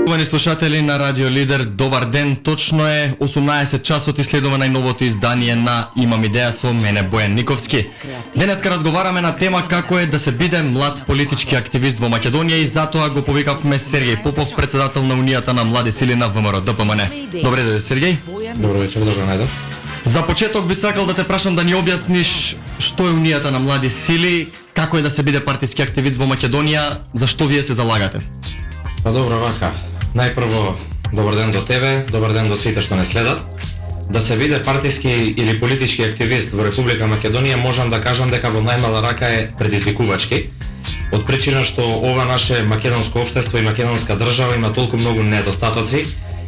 Уважаеми слушатели на Радио Лидер, добар ден. Точно е 18 часот и следува најновото издание на Имам идеја со мене Бојан Никовски. Денеска разговараме на тема како е да се биде млад политички активист во Македонија и затоа го повикавме Сергеј Попов, председател на Унијата на млади сили на ВМРО ДПМН. Добре ден, Сергеј. Добро вечер, добро најдов. За почеток би сакал да те прашам да ни објасниш што е Унијата на млади сили, како е да се биде партиски активист во Македонија, зашто вие се залагате? Па добро вака. Најпрво, добар ден до тебе, добар ден до сите што не следат. Да се биде партиски или политички активист во Република Македонија, можам да кажам дека во најмала рака е предизвикувачки. Од причина што ова наше македонско општество и македонска држава има толку многу недостатоци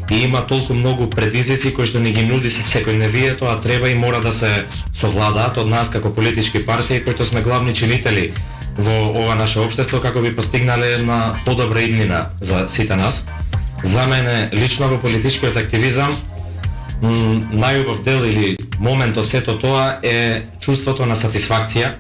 и има толку многу предизвици кои што ни ги нуди се секојдневието, а треба и мора да се совладаат од нас како политички партии кои што сме главни чинители во ова наше општество како би постигнале на подобра иднина за сите нас. За мене лично во политичкиот активизам најубав дел или момент од сето тоа е чувството на сатисфакција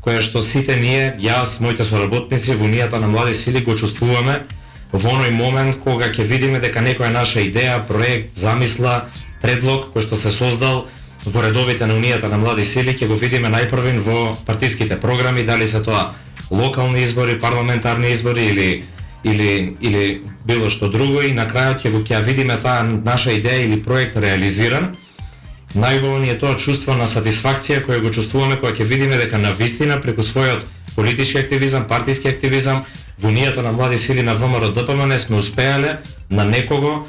која што сите ние, јас, моите соработници во Унијата на млади сили го чувствуваме во оној момент кога ќе видиме дека некоја наша идеја, проект, замисла, предлог кој што се создал во редовите на Унијата на млади сили ќе го видиме најпрвен во партиските програми, дали се тоа локални избори, парламентарни избори или било што друго, и на крајот ќе видиме таа наша идеја или проект реализиран. Најубаво ни е тоа чувство на сатисфакција која го чувствуваме кога ќе видиме дека навистина преку својот политички активизам, партиски активизам во Унијата на млади сили на ВМРО ДПМН сме успеале на некого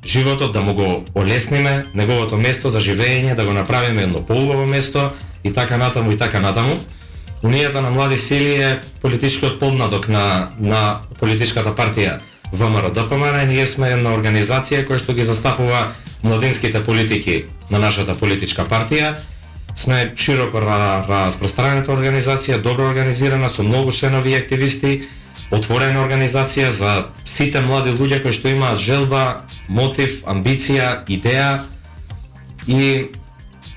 животот да му го олесниме, неговото место за живење, да го направиме едно поубаво место и така натаму и така натаму. Унијата на млади сили е политичкиот поднадок на политичката партија ВМРО ДПМН. Ние сме една организација која што ги застапува младинските политики на нашата политичка партија. Сме широко распространета организација, добро организирана, со многу членови и активисти, отворена организација за сите млади луѓе кои што имаат желба, мотив, амбиција, идеја и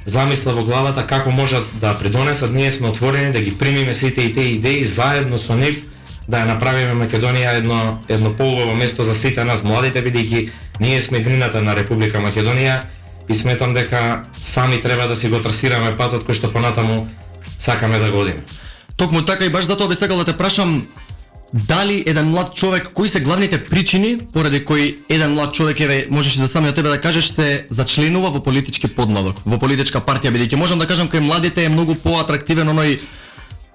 замисла во главата како можат да придонесат. Ние сме отворени да ги примиме сите и тие идеи заедно со нив, да ја направиме Македонија едно поубаво место за сите нас младите, бидејќи ние сме еднината на Република Македонија и сметам дека сами треба да си го трасираме патот кој што понатаму сакаме да го одиме. Токму така, и баш затоа би сакал да те прашам дали еден млад човек, кои се главните причини поради кои еден млад човек, можеш и за самиот тебе да кажеш, се зачленува во политички подмладок, во политичка партија, бидејќи можам да кажам кај младите е многу поатрактивен оној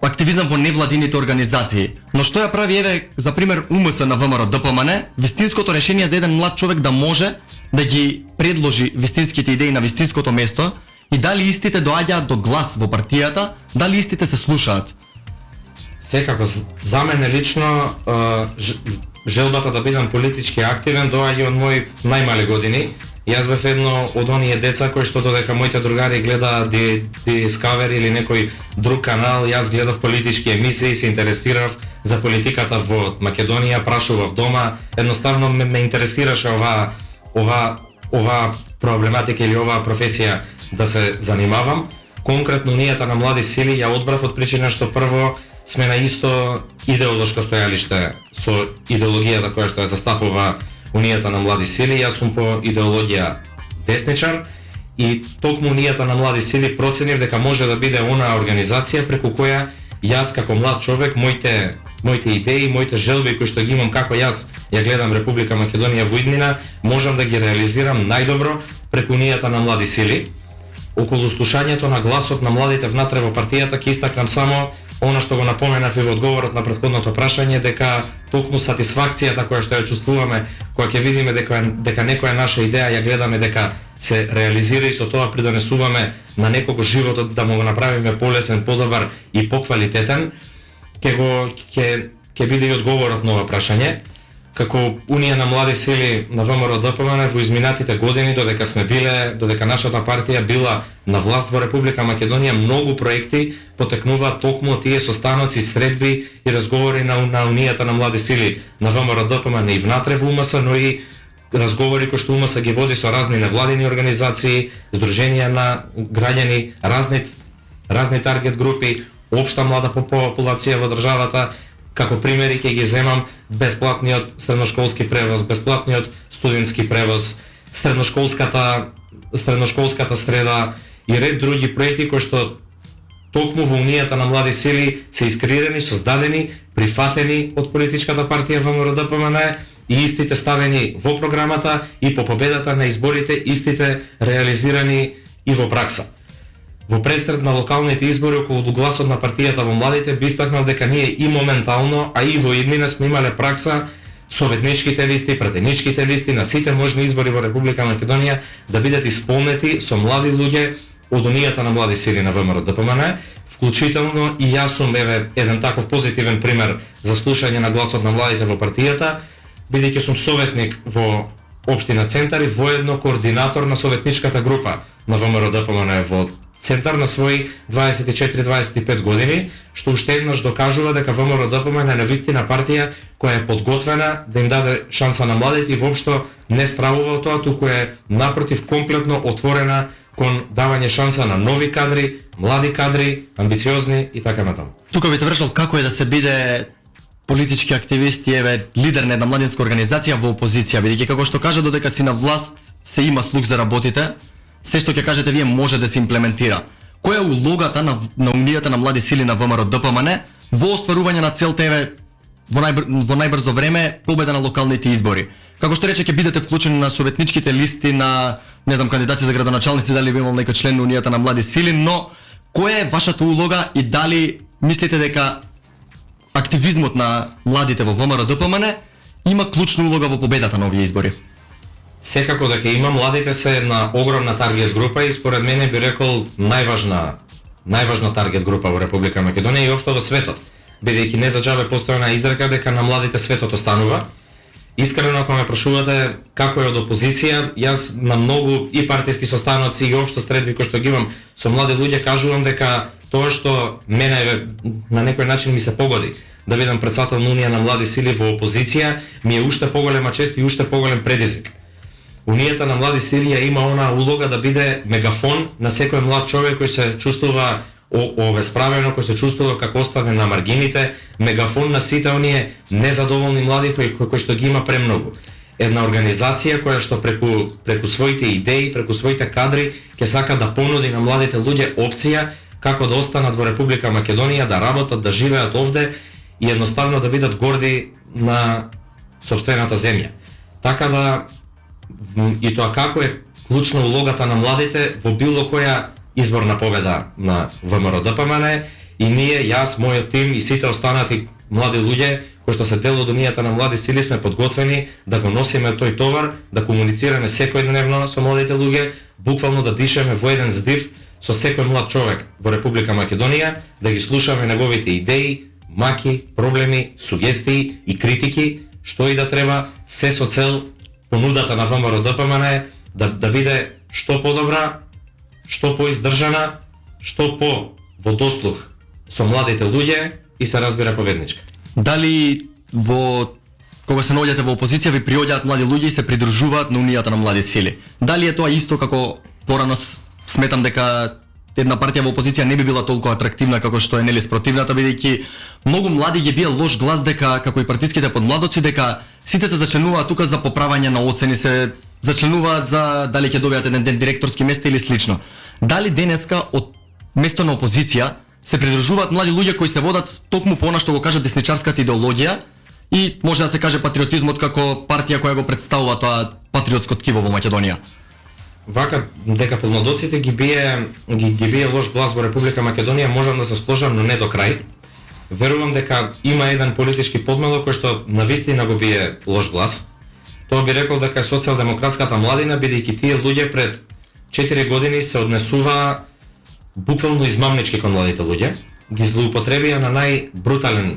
активизам во невладините организации. Но што ја прави за пример УМС на ВМРО ДПМН, вистинското решение за еден млад човек да може да ги предложи вистинските идеи на вистинското место и дали истите доаѓаат до глас во партијата, дали истите се слушаат? Секако, за мене лично желбата да бидам политички активен доаѓа од мои најмали години. Јас бев едно од оние деца кои што додека моите другари гледаат Discovery или некој друг канал, јас гледав политички емисии, се интересирав за политиката во Македонија, прашував дома, едноставно ме интересираше ова проблематика или оваа професија да се занимавам. Конкретно Унијата на млади сили ја одбрав од причина што прво сме на исто идеолошко стојалиште со идеологијата која што ја застапува Унијата на млади сили. Јас сум по идеологија десничар и токму Унијата на млади сили проценив дека може да биде онаа организација преку која јас како млад човек, моите идеи, моите желби кои што ги имам како јас ја гледам Република Македонија во иднина, можам да ги реализирам најдобро преку Унијата на млади сили. Околу слушањето на гласот на младите внатре во партијата ќе истакнам само она што го напоменав и во одговорот на претходното прашање, дека токму сатисфакцијата која што ја чувствуваме кога ќе видиме дека некоја наша идеја ја гледаме дека се реализира и со тоа придонесуваме на некого животот да му го направиме полесен, подобар и поквалитетен, ќе биде и одговорот на ова прашање. Како Унија на млади сили на ВМРО ДПМН во изминатите години, додека нашата партија била на власт во Република Македонија, многу проекти потекнуваат токму од тие состаноци, средби и разговори на Унијата на млади сили на ВМРО ДПМН и внатре во УМС, но и разговори кои што УМС ги води со разни невладини организации, здруженија на граѓани, разни таргет групи, општа млада популација во државата, како примери ќе ги земам бесплатниот средношколски превоз, бесплатниот студентски превоз, средношколската среда и ред други проекти кои што токму во Унијата на млади сили се искреирани, создадени, прифатени од политичката партија ВМРО-ДПМН и истите ставени во програмата и по победата на изборите истите реализирани и во пракса. Во пресред на локалните избори околу гласот на партијата во младите би истакнал дека ние и моментално, а и во иднина сме имале пракса советничките листи, пратеничките листи на сите можни избори во Република Македонија да бидат исполнети со млади луѓе од Унијата на млади сили на ВМРО-ДПМН, вклучително и јас сум еден таков позитивен пример за слушање на гласот на младите во партијата, бидејќи сум советник во општина Центар и воедно координатор на советничката група на ВМРО-ДПМН во Центар на своји 24-25 години, што уште еднаш докажува дека ВМРО-ДПМН е навистина партија која е подготвена да им даде шанса на младите и воопшто не стравува од тоа, туку е напротив комплетно отворена кон давање шанса на нови кадри, млади кадри, амбициозни и така натаму. Тука би те вршал како е да се биде политички активист и лидер на една младинска организација во опозиција, бидејќи како што кажа додека си на власт се има слух за работите, се што ќе кажете вие може да се имплементира. Која е улогата на Унијата на млади сили на ВМРО-ДПМН во остварување на целта во најбрзо време победа на локалните избори? Како што рече ќе бидете вклучени на советничките листи на не знам кандидати за градоначалници, дали би имал некој член на Унијата на млади сили, но која е вашата улога и дали мислите дека активизмот на младите во ВМРО-ДПМН има клучна улога во победата на овие избори? Секако дека има, младите се една огромна таргет група и според мене би рекол најважна таргет група во Република Македонија и општо во светот, бидејќи не за џабе постои една изрека дека на младите светот останува. Искрено ако ме прашувате како е од опозиција, јас на многу и партиски состаноци и општо средби кои што ги имам со млади луѓе кажувам дека тоа што мене на некој начин ми се погоди да бидам претседател на Унија на млади сили во опозиција ми е уште поголема чест и уште поголем предизвик. Унијата на млади сили има она улога да биде мегафон на секој млад човек кој се чувствува обесправено, кој се чувствува како оставен на маргините, мегафон на сите оние незадоволни млади кои што ги има премногу. Една организација која што преку своите идеи, преку своите кадри ќе сака да понуди на младите луѓе опција како да останат во Република Македонија, да работат, да живеат овде и едноставно да бидат горди на сопствената земја. Така да и тоа како е клучна улогата на младите во било која изборна победа на ВМРО-ДПМН и ние, јас, мојот тим и сите останати млади луѓе кои што се дел од Унијата на млади сили сме подготвени да го носиме тој товар, да комуницираме секојдневно со младите луѓе, буквално да дишеме во еден здив со секој млад човек во Република Македонија, да ги слушаме неговите идеи, маки, проблеми, сугестии и критики, што и да треба, се со цел понудата на ВМРО-ДПМН да биде што подобра, што поиздржана, што по во дослух со младите луѓе и се разбира победничка. Дали кога се наоѓате во опозиција ви приоѓаат млади луѓе и се придружуваат на Унијата на млади сили? Дали е тоа исто како порано сметам дека една партија во опозиција не би била толку атрактивна како што е нели спротивната, бидејќи многу млади ги бија лош глас дека како и партиските подмладоци дека сите се зачленуваат тука за поправање на оцени, се зачленуваат за дали ќе добијат еден ден директорски места или слично. Дали денеска од место на опозиција се придружуваат млади луѓе кои се водат токму по она што го кажа десничарската идеологија и може да се каже патриотизмот како партија која го представува тоа патриотско ткиво во Македонија? Вака, дека подмладоците ги бие лош глас во Република Македонија, можам да се сложам, но не до крај. Верувам дека има еден политички подмелок кој што навистина го бие лош глас. Тоа би рекол дека е социјалдемократската младина, бидејќи тие луѓе пред 4 години се однесува буквално измамнички кон младите луѓе, ги злоупотребија на најбрутален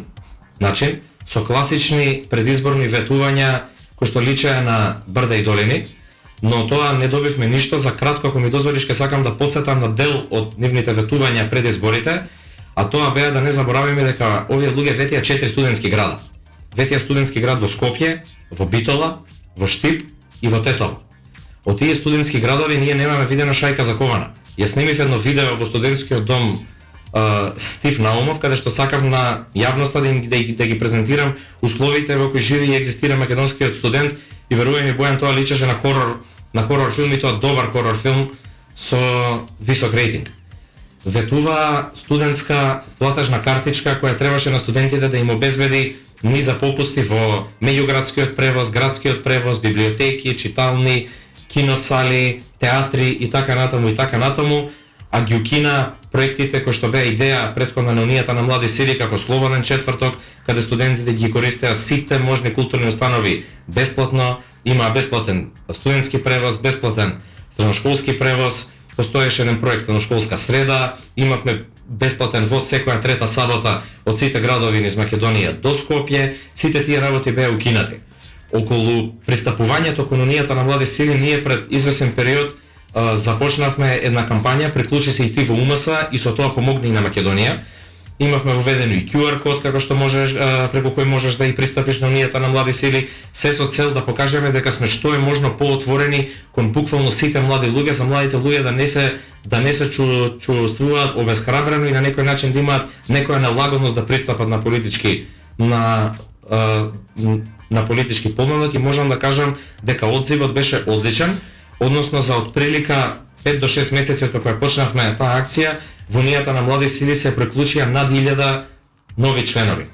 начин, со класични предизборни ветувања кои што личеа на брда и долини, но тоа не добивме ништо. За кратко, ако ми дозволиш, ке сакам да потсетам на дел од нивните ветувања пред изборите, а тоа беа да не заборавиме дека овие луѓе ветија 4 студентски града. Ветија студентски град во Скопје, во Битола, во Штип и во Тетово. Од тие студентски градови ние немаме видена шајка закована. Ја снимив едно видео во студентскиот дом Стив Наумов, каде што сакав на јавноста да ги презентирам условите во кои живи и екзистира македонскиот студент и верувај ми, Бојан, тоа личеше на хорор филм и тоа добар хорор филм со висок рейтинг. Ветува студентска платежна картичка која требаше на студентите да им обезбеди низа попусти во меѓуградскиот превоз, градскиот превоз, библиотеки, читални, киносали, театри и така натаму, а ги укина проектите кои што беа идеја претходна на Унијата на млади сили како Слободен четврток, каде студентите ги користеа сите можни културни установи бесплатно, имаа бесплатен студентски превоз, бесплатен средношколски превоз, постоеше еден проект средношколска среда, имавме бесплатен воз секоја трета сабота од сите градови низ Македонија до Скопје, сите тие работи беа укинати. Околу пристапувањето кон Унијата на млади сили ние пред извесен период започнавме една кампања, приклучи се и ти во УМС и со тоа помогни и на Македонија. Имавме воведено и QR код како што можеш преку кој можеш да и пристапиш на Унијата на млади сили, се со цел да покажеме дека сме што е можно поотворени кон буквално сите млади луѓе, за младите луѓе да не се чувствуваат обесхрабрено и на некој начин да имаат некоја налагодност да пристапат на политички подмладок и можам да кажам дека одзивот беше одличен, односно за отприлика 5 до 6 месеци од кога почнавме таа акција, во Унијата на млади сили се приклучија над 1000 нови членови.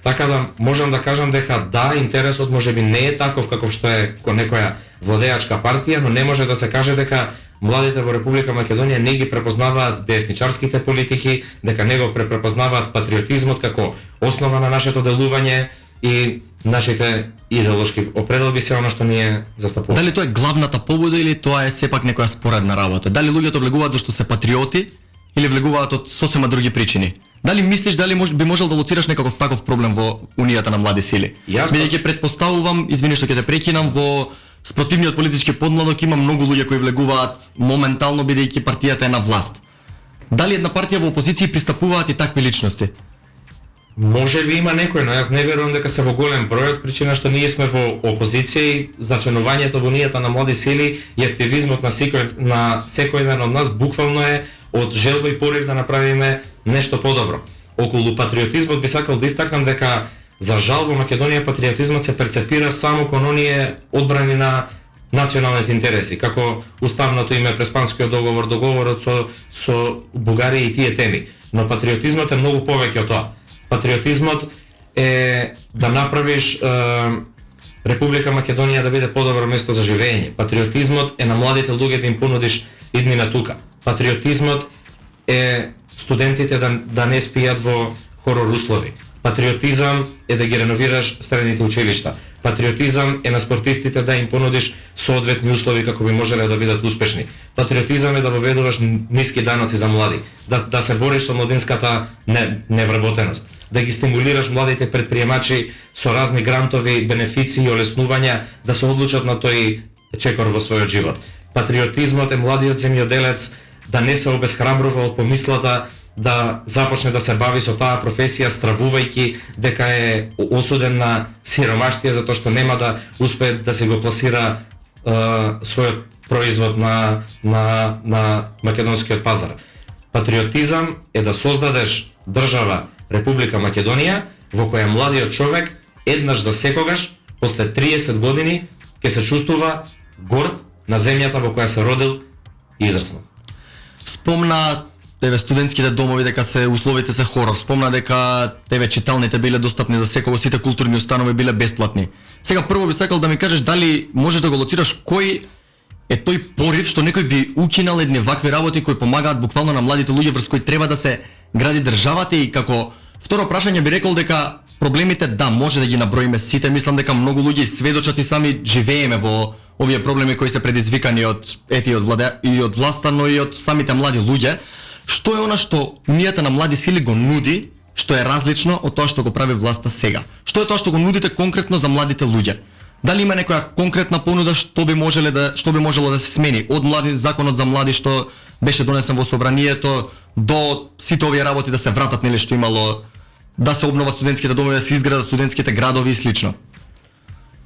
Така да можам да кажам дека да, интересот можеби не е таков каков што е кон некоја владеачка партија, но не може да се каже дека младите во Република Македонија не ги препознаваат десничарските политики, дека не го препознаваат патриотизмот како основа на нашето делување и нашите идеолошки определби се она што ние застапуваме. Дали тоа е главната побуда или тоа е сепак некоја споредна работа? Дали луѓето влегуваат зашто се патриоти или влегуваат од сосема други причини? Дали мислиш дали би можел да лоцираш некаков таков проблем во Унијата на млади сили? Бидејќи претпоставувам, извини што ќе те прекинам, во спротивниот политички подмладок има многу луѓе кои влегуваат моментално бидејќи партијата е на власт. Дали една партија во опозиција пристапуваат и такви личности? Може би има некој, но јас не верувам дека се во голем број, од причина што ние сме во опозиција и зачленувањето во Унијата на млади сили и активизмот на секој еден од нас буквално е од желба и порив да направиме нешто подобро. Околу патриотизмот би сакал да истакнам дека за жал во Македонија патриотизмот се перцепира само кон оние одбрани на националните интереси, како уставното име, Преспанскиот договор, договорот со Бугарија и тие теми. Но патриотизмот е многу повеќе од тоа. Патриотизмот е да направиш Република Македонија да биде подобро место за живење. Патриотизмот е на младите луѓе да им понудиш иднина тука. Патриотизмот е студентите да не спијат во хорор услови. Патриотизам е да ги реновираш средните училишта. Патриотизам е на спортистите да им понудиш соодветни услови како би можеле да бидат успешни. Патриотизам е да воведуваш ниски даноци за млади, да се бориш со младинската невработеност, да ги стимулираш младите предприемачи со разни грантови, бенефиции и олеснувања да се одлучат на тој чекор во својот живот. Патриотизмот е младиот земјоделец да не се обесхрабрува од помислата да започне да се бави со таа професија, стравувајќи дека е осуден на сиромаштија затоа што нема да успее да се го пласира својот производ на македонскиот пазар. Патриотизам е да создадеш држава Република Македонија во која младиот човек еднаш за секогаш после 30 години ќе се чувствува горд на земјата во која се родил и израснал. Спомна студентските домови дека условите се хорор. Спомна дека читалните биле достапни за секого, сите културни установи биле бесплатни. Сега прво би сакал да ми кажеш дали можеш да го лоцираш кој е тој порив што некој би укинал едни вакви работи кои помагаат буквално на младите луѓе врз кои треба да се гради државата. И како второ прашање би рекол дека проблемите да може да ги наброиме сите, мислам дека многу луѓе сведочат и сами живееме во овие проблеми кои се предизвикани од од власта, но и од самите млади луѓе. Што е она што Унијата на млади сили го нуди, што е различно од тоа што го прави власта сега? Што е тоа што го нудите конкретно за младите луѓе? Дали има некоја конкретна понуда што би можело да се смени од законот за млади што беше донесен во собранието до сите овие работи да се вратат, нели, што имало да се обноват студентските домови, да се изградат студентските градови и слично?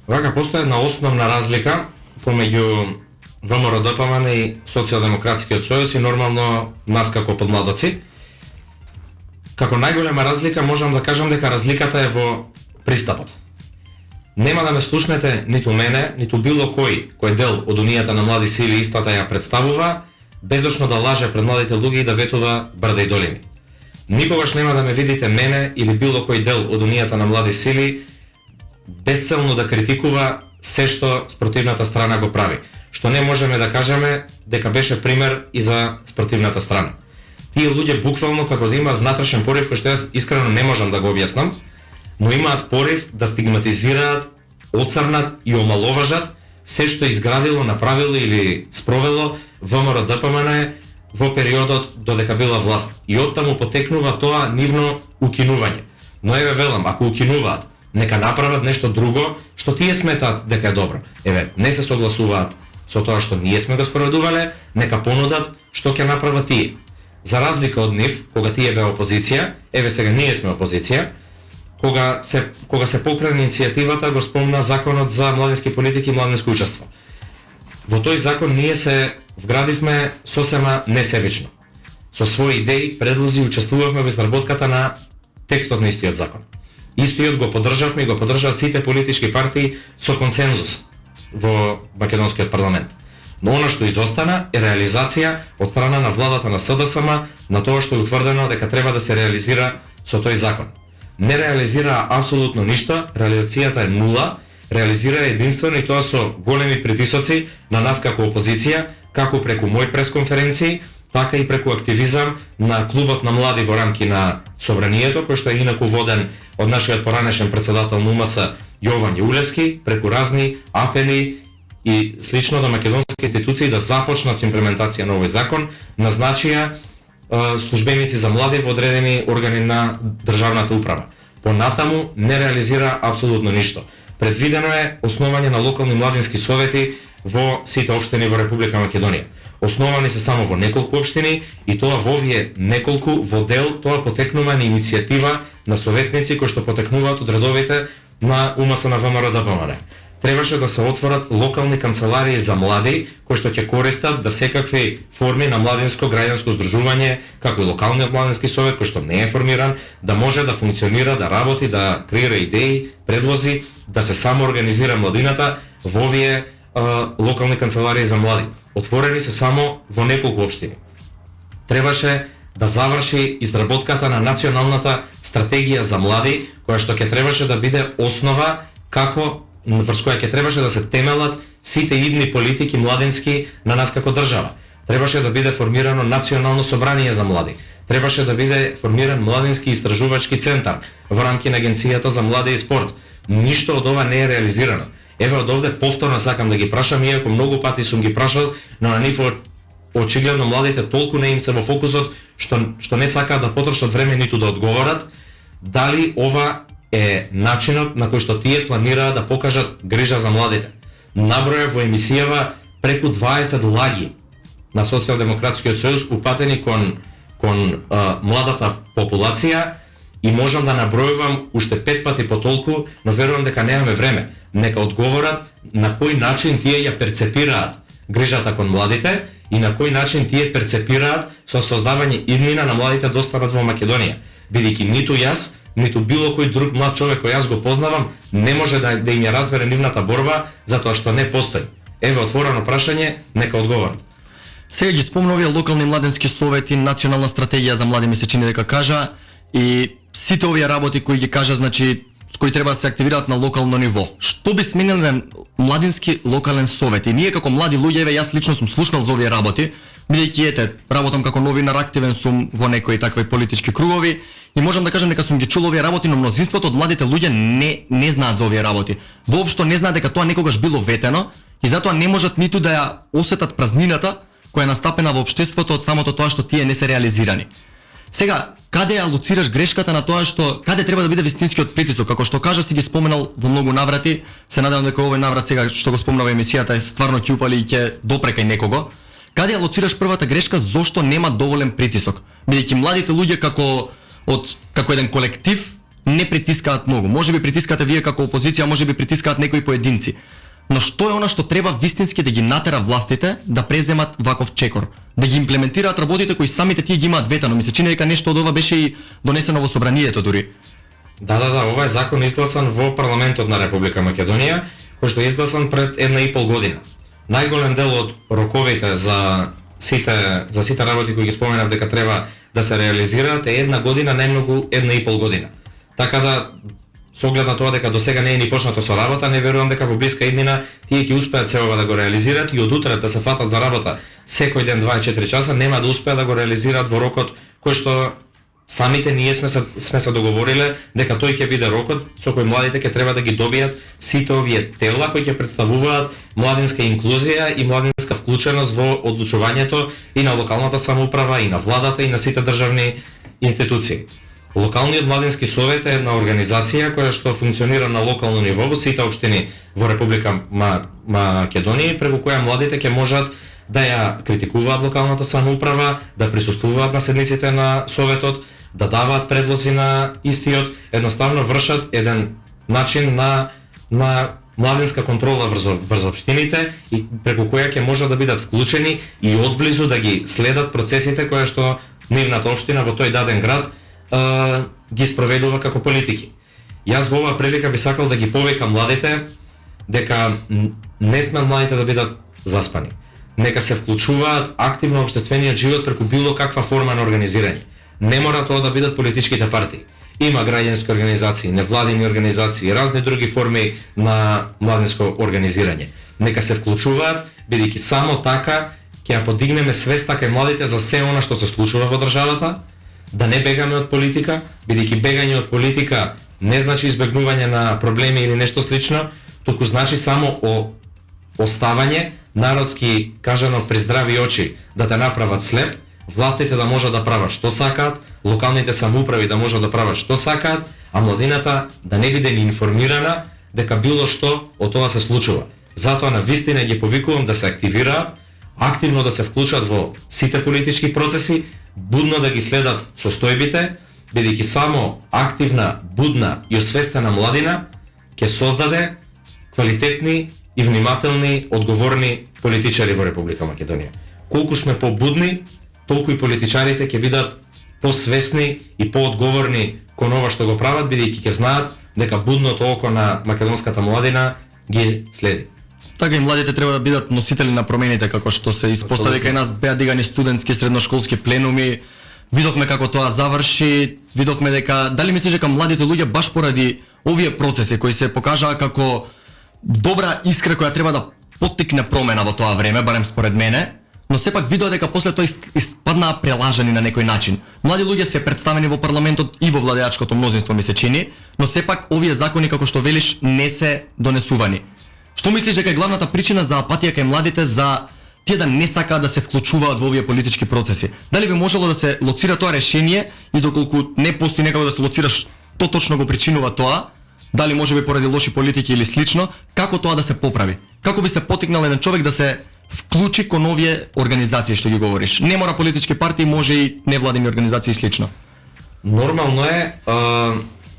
Вака постои една основна разлика помеѓу ВМРО-ДПМН и Социјалдемократскиот сојуз и нормално нас како подмладоци. Како најголема разлика можам да кажам дека разликата е во пристапот. Нема да ме слушнете ниту мене, ниту било кој дел од Унијата на млади сили истата ја представува, бездошно да лаже пред младите луѓе и да ветува брда и долини. Никогаш нема да ме видите мене или било кој дел од Унијата на млади сили безцелно да критикува се што спротивната страна го прави, што не можеме да кажеме дека беше пример и за спротивната страна. Тие луѓе буквално како да имаат внатрешен порив кој што јас искрено не можам да го објаснам, но имаат порив да стигматизираат, оцрнат и омаловажат се што изградило, направило или спровело ВМРО ДПМН во периодот додека била власт. И оттаму потекнува тоа нивно укинување. Но еве велам, ако укинуваат, нека направат нешто друго што тие сметаат дека е добро. Еве, не се согласуваат со тоа што ние сме го спроведувале, нека понудат што ќе направат тие. За разлика од нив, кога тие беа опозиција, еве сега ние сме опозиција, кога се покрена иницијативата, го спомна законот за младински политики и младинско учество. Во тој закон ние се вградивме сосема несебично. Со своји идеи, предлози учествувавме во изработката на текстот на истиот закон. Истиот го поддржавме и го поддржаа сите политички партии со консензус во македонскиот парламент. Но она што изостана е реализација од страна на владата на СДСМ на тоа што е утврдено дека треба да се реализира со тој закон. Не реализира апсолутно ништо, реализацијата е нула, реализира единствено и тоа со големи притисоци на нас како опозиција, како преку мои пресконференции, така и преку активизам на клубот на млади во рамки на собранието, кој што е инаку воден од нашиот поранешен председател на УМС Јован Јулевски, преку разни апели и слично до македонски институции да започнат со имплементација на овој закон, назначија службеници за млади во одредени органи на државната управа. Понатаму не реализира апсолутно ништо. Предвидено е основање на локални младински совети во сите општини во Република Македонија. Основани се само во неколку општини и тоа во овие неколку во дел тоа потекнува на иницијатива на советници кои што потекнуваат од редовите на УМС на ВМРО ДПМН. Требаше да се отворат локални канцеларии за млади кои што ќе користат да секакви форми на младинско граѓанско здружување, како и локалниот младински совет кој што не е формиран, да може да функционира, да работи, да креира идеи, предлози, да се самоорганизира младината во овие локални канцеларии за млади. Отворени се само во неколку општини. Требаше да заврши изработката на националната стратегија за млади, која што ќе требаше да биде основа како врз која ќе требаше да се темелат сите идни политики младински на нас како држава. Требаше да биде формирано национално собрание за млади. Требаше да биде формиран младински истражувачки центар во рамки на Агенцијата за млади и спорт. Ништо од ова не е реализирано. Еве од овде повторно сакам да ги прашам, иако многу пати сум ги прашал, но на нив очигледно младите толку не им се во фокусот што не сакаат да потрошат време ниту да одговорат дали ова е начинот на кој што тие планираат да покажат грижа за младите. Наброја во емисијава преку 20 лаги на Социјалдемократскиот сојуз упатени кон младата популација и можам да набројувам уште 5 пати потолку, но верувам дека немаме време. Нека одговорат на кој начин тие ја перцепираат грижата кон младите и на кој начин тие перцепираат со создавање иднина на младите да останат во Македонија. Бидејќи ниту јас, ниту било кој друг млад човек кој јас го познавам не може да им ја разбере нивната борба затоа што не постои. Еве отворено прашање, нека одговорат. Сега ги спомна овие локални младински совети, национална стратегија за млади ми се чини дека кажа и сите овие работи кои ги кажа, значи кои треба да се активираат на локално ниво. Што би смениле младински локален совет? И ние како млади луѓе, еве јас лично сум слушнал за овие работи, бидејќи ете, работам како новинар, активен сум во некои такви политички кругови и можам да кажам дека сум ги чул овие работи, но мнозинството од младите луѓе не знаат за овие работи. Воопшто не знаат дека тоа некогаш било ветено и затоа не можат ниту да ја осетат празнината која е настапена во општеството од самото тоа што тие не се реализирани. Сега, каде ја алоцираш грешката на тоа што каде треба да биде вистинскиот притисок, како што кажа си ги споменал во многу наврати, се надевам дека овој наврат сега што го спомнава емисијата е стварно ќе упали и ќе допре кај некого. Каде ја алоцираш првата грешка зошто нема доволен притисок? Бидејќи младите луѓе како еден колектив не притискаат многу. Можеби притискате вие како опозиција, можеби притискаат некои поединци. Но што е она што треба вистински да ги натера властите да преземат ваков чекор, да ги имплементираат работите кои самите тие ги имаат ветано. Ми се чини дека нешто од ова беше и донесено во собранието дури. Да, ова е закон изгласан во парламентот на Република Македонија, кој што е изгласан пред 1,5 година. Најголем дел од роковите за сите работи кои ги споменав дека треба да се реализираат е 1 година, најмногу 1,5 година. Така да, со оглед на тоа дека до сега не е ни почнато со работа, не верувам дека во блиска иднина тие ќе успеат се ова да го реализираат и од утре да се фатат за работа секој ден 24 часа, нема да успеат да го реализираат во рокот кој што самите ние сме се договориле дека тој ќе биде рокот со кој младите ќе треба да ги добијат сите овие тела кои ќе представуваат младинска инклузија и младинска вклученост во одлучувањето и на локалната самоуправа, и на владата, и на сите државни институции. Локалниот младински совет е една организација која што функционира на локално ниво во сите општини во Република Македонија, преку која младите ќе можат да ја критикуваат локалната самоуправа, да присуствуваат на седниците на советот, да даваат предлози на истиот, едноставно вршат еден начин на младинска контрола врз општините и преку која ќе можат да бидат вклучени и одблизу да ги следат процесите кои што нивната општина во тој даден град ги спроведува како политики. Јас во оваа прилика би сакал да ги повикам младите дека не сме младите да бидат заспани. Нека се вклучуваат активно во општествениот живот преку било каква форма на организирање. Не мора тоа да бидат политичките партии. Има граѓански организации, невладини организации, разни други форми на младинско организирање. Нека се вклучуваат, бидејќи само така ќе ја подигнеме свеста кај младите за се она што се случува во државата, да не бегаме од политика, бидејќи бегање од политика не значи избегнување на проблеми или нешто слично, туку значи само оставање, народски кажано при здрави очи да те направат слеп, властите да можат да прават што сакаат, локалните самоуправи да можат да прават што сакаат, а младината да не биде ни информирана дека било што од тоа се случува. Затоа на вистина ги повикувам да се активираат, активно да се вклучат во сите политички процеси, будно да ги следат состојбите, бидејќи само активна, будна и освестена младина ќе создаде квалитетни и внимателни, одговорни политичари во Република Македонија. Колку сме побудни, толку и политичарите ќе бидат посвесни и поодговорни кон ова што го прават, бидејќи ќе знаат дека будното око на македонската младина ги следи. Така и младите треба да бидат носители на промените, како што се испостави кај нас беа дигани студентски средношколски пленуми. Видовме како тоа заврши, видовме дека дали мислиш дека младите луѓе баш поради овие процеси кои се покажаа како добра искра која треба да поттикне промена во тоа време, барем според мене, но сепак видоа дека после тоа испаднаа прелажани на некој начин. Млади луѓе се представени во парламентот и во владеачкото мнозинство ми се чини, но сепак овие закони како што велиш не се донесувани. Што мислиш дека е главната причина за апатија кај младите, за тие да не сакаат да се вклучуваат во овие политички процеси? Дали би можело да се лоцира тоа решение и доколку не постои некако да се лоцира што точно го причинува тоа, дали може би поради лоши политики или слично, како тоа да се поправи? Како би се потикнал еден човек да се вклучи кон овие организации што ги говориш? Не мора политички партии, може и невладини организации и слично. Нормално е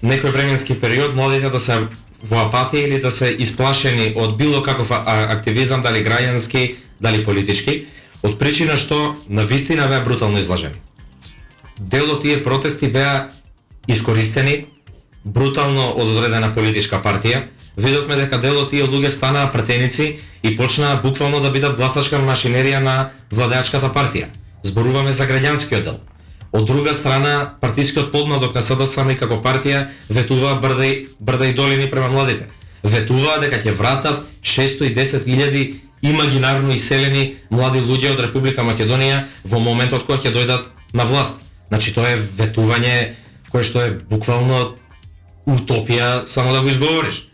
некој временски период младите да се во апатија или да се исплашени од било каков активизам, дали граѓански, дали политички, од причина што на вистина беа брутално излажени. Дел од тие протести беа искористени брутално од одредена политичка партија. Видовме дека дел од тие луѓе станаа пратеници и почнаа буквално да бидат гласачка машинерија на владеачката партија. Зборуваме за граѓанскиот дел. Од друга страна, партискиот подмладок на СДСМ како партија ветуваа брда и долини према младите. Ветуваа дека ќе вратат 610.000 имагинарно иселени млади луѓе од Република Македонија во моментот кога ќе дојдат на власт. Значи тоа е ветување кое што е буквално утопија само да го изговориш.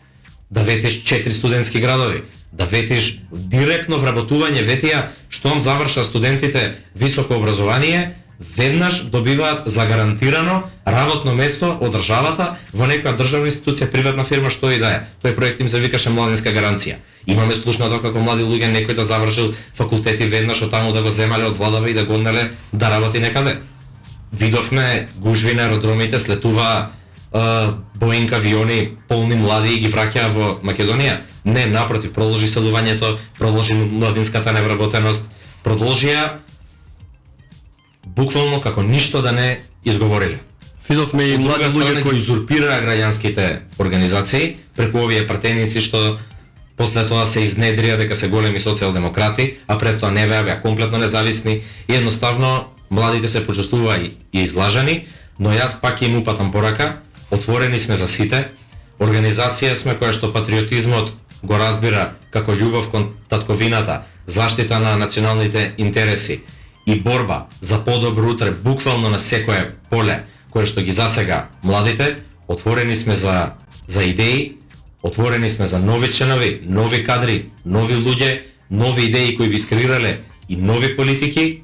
Да ветиш 4 студентски градови, да ветиш директно вработување, ветија штом завршат студентите високо образование, веднаш добиваат загарантирано работно место од државата во некоја државна институција, приватна фирма, што и да е. Тој проект им се викаше младинска гаранција. Имаме слушнато како млади луѓе некој да завршил факултети веднаш од таму да го земале од владава и да го однеле да работи некаде. Видовме гужви на аеродромите, слетуваа Боинг авиони полни млади и ги враќаа во Македонија. Не, напротив, продолжи селувањето, продолжи младинската невработеност, продолжија буквално како ништо да не изговориле. Видовме и млади луѓе кои узурпираа граѓанските организации преку овие партејници што после тоа се изнедрија дека се големи социјалдемократи, а пред тоа не беа комплетно независни и едноставно младите се почувствуваа и излажани, но јас пак им упатам порака, отворени сме за сите, организација сме која што патриотизмот го разбира како љубов кон татковината, заштита на националните интереси и борба за подобро утре буквално на секое поле кое што ги засега младите. Отворени сме за идеи, отворени сме за нови членови, нови кадри, нови луѓе, нови идеи кои би искреирале и нови политики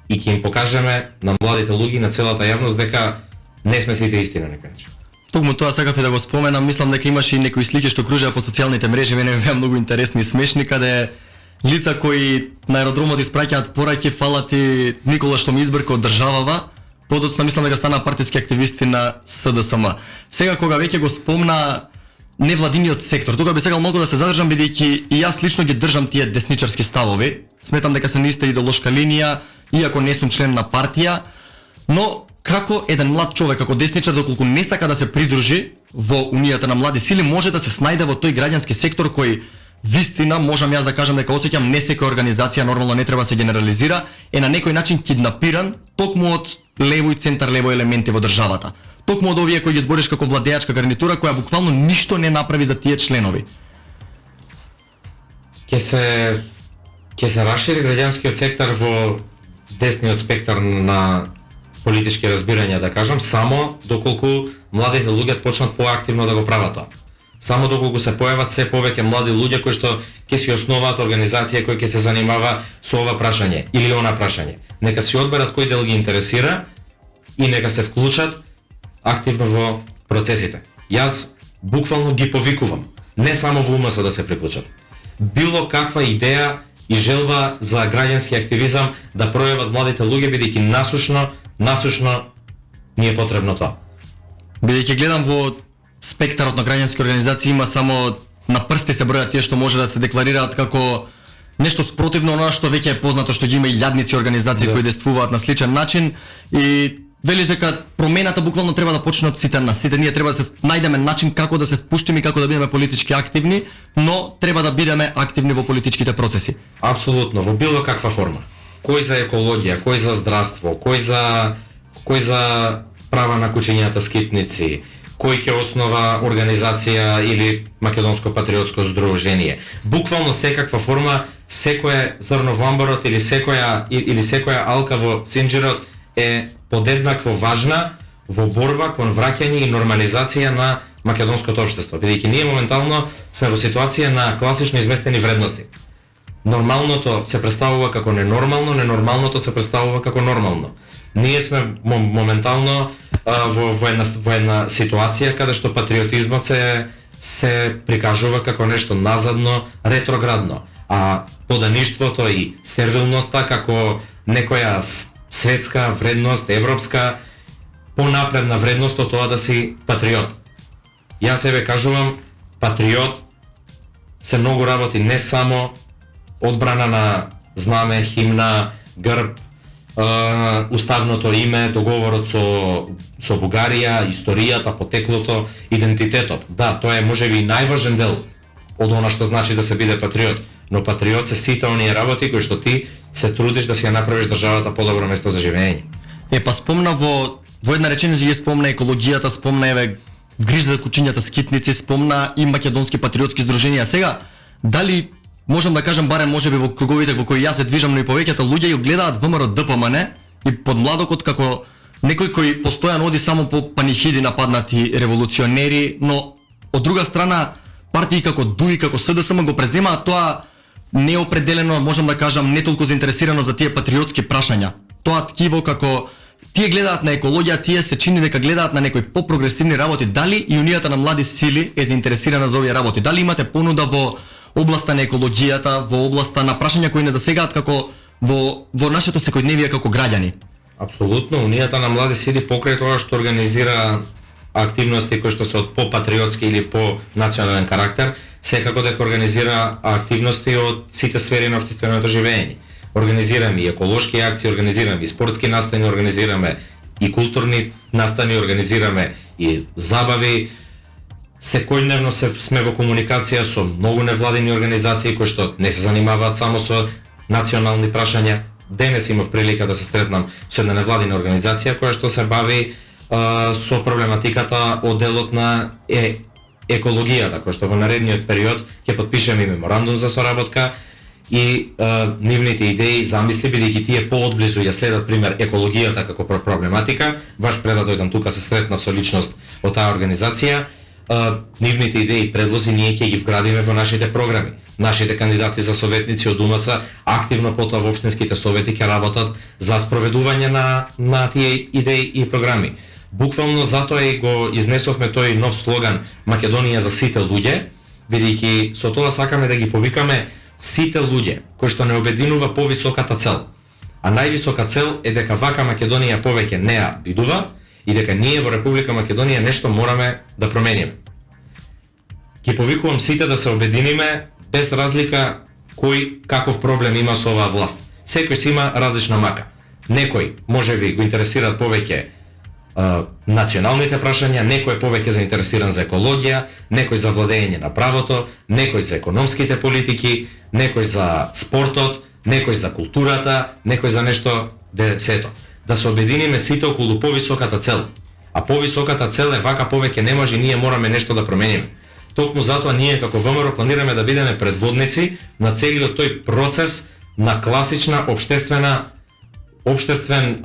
и ќе им покажеме на младите луѓе и на целата јавност дека не сме сите исти на некој начин. Токму тоа сакав и да го споменам, мислам дека имаше и некои слики што кружеа по социјалните мрежи, мене беа многу интересни и смешни, каде лица кои на аеродромот испраќаат пораќи, фала ти Никола што ми избрка од државава, подоцна мислам дека станаа партиски активисти на СДСМ. Сега кога веќе го спомна невладиниот сектор, тука би сакал малку да се задржам бидејќи и јас лично ги држам тие десничарски ставови. Сметам дека се на иста идеолошка линија, иако не сум член на партија, но како еден млад човек, како десничар, доколку не сака да се придружи во Унијата на млади сили, може да се снајде во тој граѓански сектор кој вистина, можам јас да кажам дека осеќам, не секоја организација, нормално не треба да се генерализира, е на некој начин киднапиран токму од лево и центар лево елементи во државата. Токму од овие кои ги збориш како владеачка гарнитура која буквално ништо не направи за тие членови. Ќе се расшири граѓанскиот сектор во десниот спектар на политички разбирања, да кажам, само доколку младите луѓе почнат поактивно да го прават тоа. Само доколку се појават се повеќе млади луѓе кои што ќе си основаат организација која ќе се занимава со ова прашање или она прашање. Нека си одберат кој дел ги интересира и нека се вклучат активно во процесите. Јас буквално ги повикувам, не само во УМС да се приклучат. Било каква идеја и желба за граѓански активизам да пројават младите луѓе, бидејќи насушно ни е потребно тоа. Бидејќи гледам во спектарот на граѓански организации има само на прсти се бројат тие што може да се декларираат како нешто спротивно на што веќе е познато, што ги има и илјадници организации кои действуваат на сличен начин и велиш дека промената буквално треба да почне од сите нас. Сите ние треба да се најдеме начин како да се впуштиме и како да бидеме политички активни, но треба да бидеме активни во политичките процеси. Апсолутно, во било каква форма. Кој за екологија, кој за здравство, кој за права на кучињата скитници, кој ќе основа организација или македонско патриотско здружение. Буквално секаква форма, секое зрно во амбарот или секоја алка во синџирот е подеднакво важна во борба кон враќање и нормализација на македонското општество, бидејќи ние моментално сме во ситуација на класично изместени вредности. Нормалното се представува како ненормално, ненормалното се представува како нормално. Ние сме моментално во една ситуација каде што патриотизмот се прикажува како нешто назадно, ретроградно, а подаништвото и сервилноста како некоја светска вредност, европска, понапредна вредност од тоа да си патриот. Јас себе кажувам, патриот се многу работи не само одбрана на знаме, химна, грб, уставното име, договорот со Бугарија, историјата, потеклото, идентитетот. Да, тоа е можеби најважен дел од она што значи да се биде патриот, но патриот се сите оние работи кои што ти се трудиш да си ја направиш државата подобро место за живење. Па спомна во една реченица ги спомна екологијата, спомна грижа за кучињата скитници, спомна и македонски патриотски здруженија. Сега, дали можам да кажам барем можеби во круговите во кои јас се движам, но и повеќето луѓе ја гледаат ВМРО ДПМН и подмладокот како некој кој постојано оди само по панихиди нападнати револуционери, но од друга страна партии како ДУИ, како СДСМ го преземаат тоа неопределено, можам да кажам, не толку заинтересирано за тие патриотски прашања. Тоа ткиво како тие гледаат на екологија, тие се чини дека гледаат на некои попрогресивни работи. Дали и Унијата на млади сили е заинтересирана за овие работи? Дали имате понуда во областа на екологијата, во областа на прашања кои не засегаат како во нашето секојдневие како граѓани? Апсолутно, Унијата на млади сили покрај тоа што организира активности кои што се од по-патриотски или по национален карактер, секако дека организира активности од сите сфери на општественото живење. Организираме и еколошки акции, организираме и спортски настани, организираме и културни настани, организираме и забави. Секојдневно сме во комуникација со многу невладини организации кои што не се занимаваат само со национални прашања. Денес имав прилика да се сретнам со една невладина организација која што се бави со проблематиката од делот на екологијата, кој што во наредниот период ќе подпишеме меморандум за соработка и нивните идеи и замисли, бидејќи тие поодблизу ја следат пример екологијата како проблематика. Баш пред да дојдам тука се сретнав со личност од таа организација. Нивните идеи и предлози ние ќе ги вградиме во нашите програми. Нашите кандидати за советници од УМС активно потоа во општинските совети ќе работат за спроведување на тие идеи и програми. Буквално затоа и го изнесовме тој нов слоган Македонија за сите луѓе, бидејќи со тоа сакаме да ги повикаме сите луѓе кои што не обединува повисоката цел. А највисока цел е дека вака Македонија повеќе не ја бидува и дека ние во Република Македонија нешто мораме да промениме. Ги повикувам сите да се обединиме без разлика кој каков проблем има со оваа власт. Секој си има различна мака. Некој можеби го интересираат повеќе националните прашања, некој е повеќе заинтересиран за екологија, некој за владење на правото, некој за економските политики, некој за спортот, некој за културата, некој за нешто десето. Да се обединиме сите околу повисоката цел. А повисоката цел е вака повеќе не може, ние мораме нешто да промениме. Токму затоа ние како ВМРО планираме да бидеме предводници на целиот тој процес на класична општествен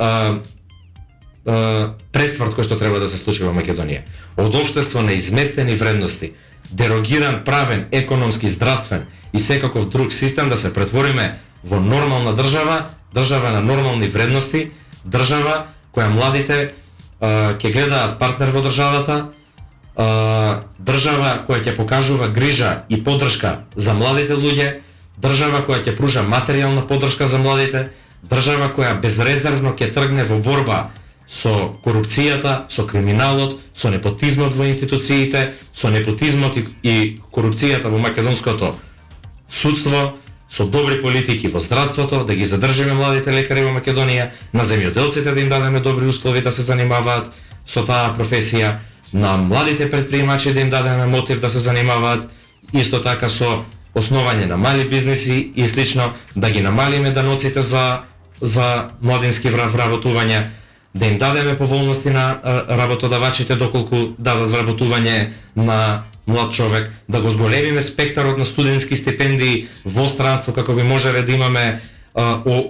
пресврт кој што треба да се случи во Македонија. Од општество на изместени вредности, дерогиран правен, економски, здравствен и секаков друг систем да се претвориме во нормална држава, држава на нормални вредности, држава која младите ќе гледаат партнер во државата, држава која ќе покажува грижа и поддршка за младите луѓе, држава која ќе пружа материјална поддршка за младите, држава која безрезервно ќе тргне во борба со корупцијата, со криминалот, со непотизмот во институциите, со непотизмот и корупцијата во македонското судство, со добри политики во здравството, да ги задржиме младите лекари во Македонија, на земјоделците да им дадеме добри услови да се занимаваат со таа професија, на младите предприемачи да им дадеме мотив да се занимаваат, исто така со основање на мали бизниси и слично, да ги намалиме даноците за младински вработување, да им дадеме поволности на работодавачите доколку дадат вработување на млад човек, да го зголемиме спектарот на студентски стипендии во странство како би можеле да имаме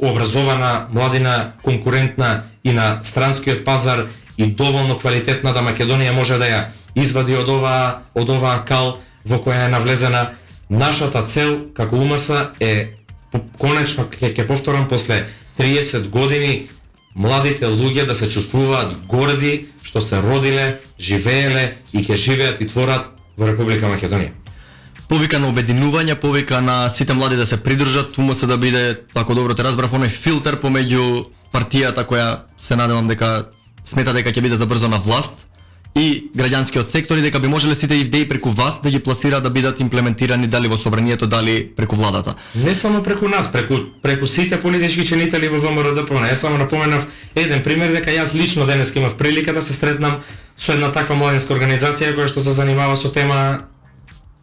образована младина конкурентна и на странскиот пазар и доволно квалитетна да Македонија може да ја извади од оваа кал во која е навлезена. Нашата цел како УМС е конечно ќе повторам после 30 години младите луѓе да се чувствуваат горди што се родиле, живееле и ќе живеат и творат во Република Македонија. Повика на обединување, повика на сите млади да се придржат, УМС да биде, ако добро те разбрав, оној филтер помеѓу партијата која се надевам дека смета дека ќе биде забрзо на власт и граѓанскиот сектор и дека би можеле сите идеи преку вас да ги пласираат да бидат имплементирани дали во собранието, дали преку владата. Не само преку нас, преку сите политички чинители во ВМРО ДПМН. Јас само напоменав еден пример дека јас лично денес имав прилика да се сретнам со една таква младинска организација која што се занимава со тема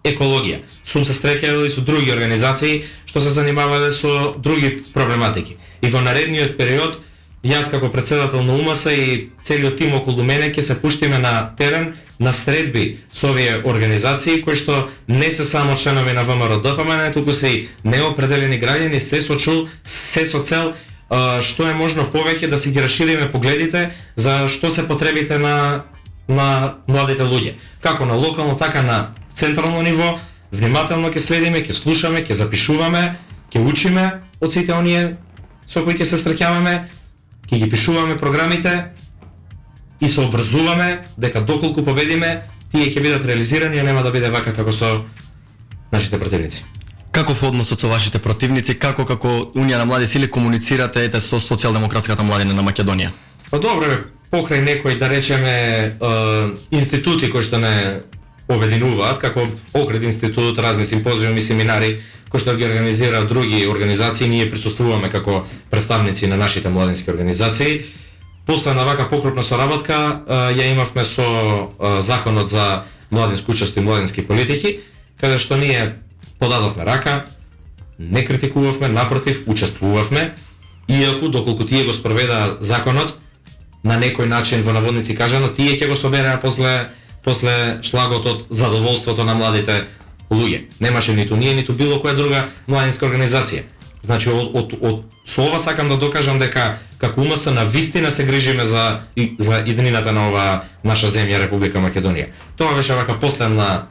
екологија. Сум се среќавал и со други организации што се занимавале со други проблематики. И во наредниот период јас како председател на УМС и целиот тим околу мене ќе се пуштиме на терен на средби со овие организации кои што не се само членови на ВМРО ДПМН, туку се и неопределени граѓани, се со цел што е можно повеќе да си ги расшириме погледите за што се потребите на младите луѓе. Како на локално, така на централно ниво, внимателно ќе следиме, ќе слушаме, ќе запишуваме, ќе учиме од сите оние со кои ќе се среќаваме, ќе ги пишуваме програмите и се обврзуваме дека доколку победиме, тие ќе бидат реализирани, а нема да биде вака како со нашите противници. Каков односот со вашите противници, како Унија на млади сили комуницирате со социјалдемократската младина на Македонија? Па добро, покрај некои, да речеме, институти кои што не обединуваат како Охрид институт, разни симпозиуми, семинари кои што ги организираат други организации, ние присуствуваме како представници на нашите младински организации. После на вака покрупна соработка ја имавме со законот за младинско учество и младински политики, каде што ние подадовме рака, не критикувавме, напротив, учествувавме, иако доколку тие го спроведаа законот, на некој начин во наводници кажано, тие ќе го собереа после шлагот задоволството на младите луѓе. Немаше ниту ние, ниту било која друга младинска организација. Значи, со ова сакам да докажам дека како УМС на вистина се грижиме за иднината на оваа наша земја, Република Македонија. Тоа беше вака последна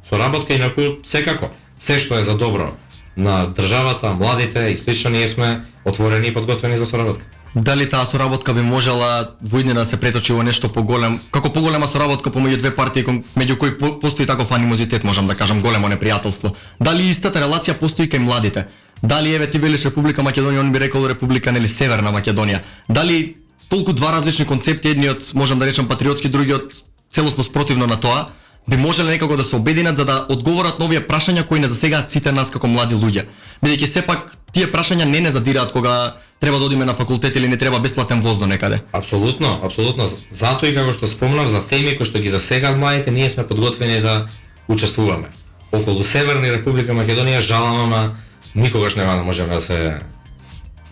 соработка, инаку секако, се што е за добро на државата, младите и слично, ние сме отворени и подготвени за соработка. Дали таа соработка би можела во иднина да се преточи во нешто поголем, како поголема соработка помеѓу две партии меѓу кои постои таков анимозитет, можам да кажам, големо непријателство. Дали истата релација постои кај младите? Дали еве ти велиш Република Македонија, он би рекол Република нели Северна Македонија? Дали толку два различни концепти, едниот можам да речам патриотски, другиот целосно спротивно на тоа, би можеле некако да се обединат за да одговорат на овие прашања кои не засегаат сите нас како млади луѓе? Бидејќи сепак тие прашања не задираат кога треба да одиме на факултет или не треба бесплатен воз до некаде. Апсолутно, апсолутно. Затоа и како што спомнав за теми кои што ги засегаат младите, ние сме подготвени да учествуваме. Околу Северна Република Македонија жалам, ама никогаш нема да можеме да се